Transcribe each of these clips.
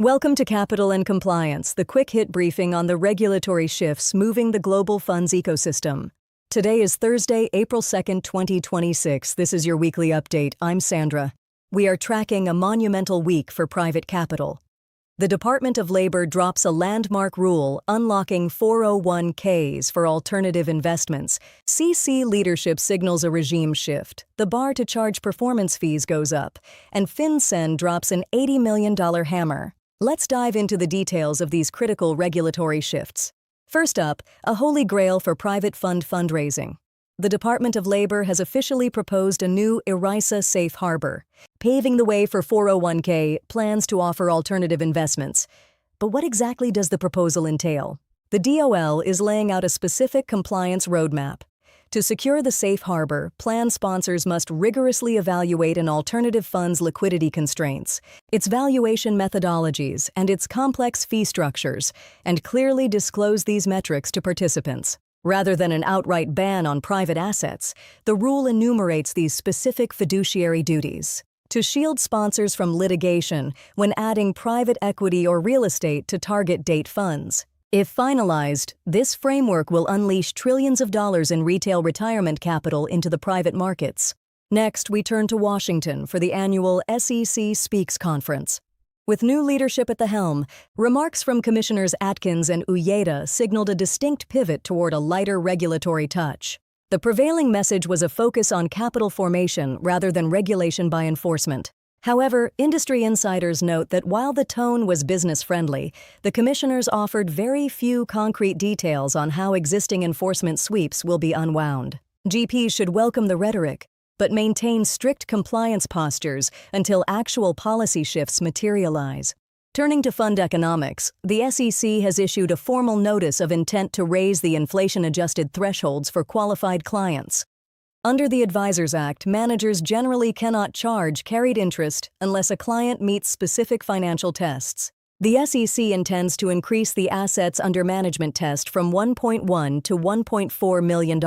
Welcome to Capital and Compliance, the quick-hit briefing on the regulatory shifts moving the global funds ecosystem. Today is Thursday, April 2nd, 2026. This is your weekly update. I'm Sandra. We are tracking a monumental week for private capital. The Department of Labor drops a landmark rule unlocking 401ks for alternative investments. CC leadership signals a regime shift. The bar to charge performance fees goes up, and FinCEN drops an $80 million hammer. Let's dive into the details of these critical regulatory shifts. First up, a holy grail for private fund fundraising. The Department of Labor has officially proposed a new ERISA safe harbor, paving the way for 401k plans to offer alternative investments. But what exactly does the proposal entail? The DOL is laying out a specific compliance roadmap. To secure the safe harbor, plan sponsors must rigorously evaluate an alternative fund's liquidity constraints, its valuation methodologies, and its complex fee structures, and clearly disclose these metrics to participants. Rather than an outright ban on private assets, the rule enumerates these specific fiduciary duties to shield sponsors from litigation when adding private equity or real estate to target date funds. If finalized, this framework will unleash trillions of dollars in retail retirement capital into the private markets. Next, we turn to Washington for the annual SEC Speaks Conference. With new leadership at the helm, remarks from Commissioners Atkins and Uyeda signaled a distinct pivot toward a lighter regulatory touch. The prevailing message was a focus on capital formation rather than regulation by enforcement. However, industry insiders note that while the tone was business-friendly, the commissioners offered very few concrete details on how existing enforcement sweeps will be unwound. GPs should welcome the rhetoric, but maintain strict compliance postures until actual policy shifts materialize. Turning to fund economics, the SEC has issued a formal notice of intent to raise the inflation-adjusted thresholds for qualified clients. Under the Advisors Act, managers generally cannot charge carried interest unless a client meets specific financial tests. The SEC intends to increase the assets under management test from $1.1 to $1.4 million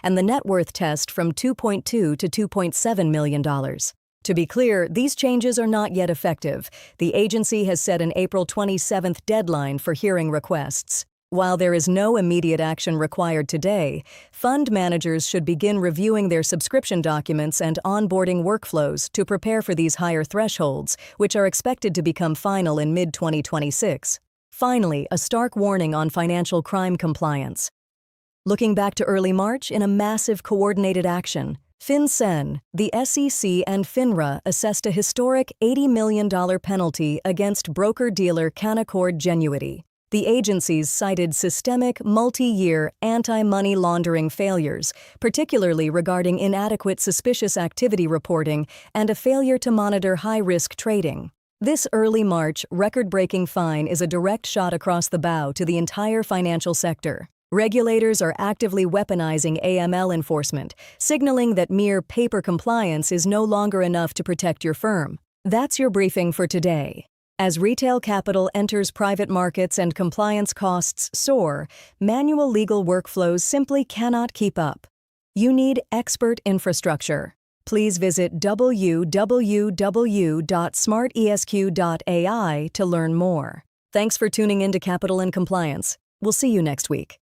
and the net worth test from $2.2 to $2.7 million. To be clear, these changes are not yet effective. The agency has set an April 27th deadline for hearing requests. While there is no immediate action required today, fund managers should begin reviewing their subscription documents and onboarding workflows to prepare for these higher thresholds, which are expected to become final in mid-2026. Finally, a stark warning on financial crime compliance. Looking back to early March in a massive coordinated action, FinCEN, the SEC, and FINRA assessed a historic $80 million penalty against broker-dealer Canaccord Genuity. The agencies cited systemic, multi-year anti-money laundering failures, particularly regarding inadequate suspicious activity reporting and a failure to monitor high-risk trading. This early March record-breaking fine is a direct shot across the bow to the entire financial sector. Regulators are actively weaponizing AML enforcement, signaling that mere paper compliance is no longer enough to protect your firm. That's your briefing for today. As retail capital enters private markets and compliance costs soar, manual legal workflows simply cannot keep up. You need expert infrastructure. Please visit www.smartesq.ai to learn more. Thanks for tuning in to Capital and Compliance. We'll see you next week.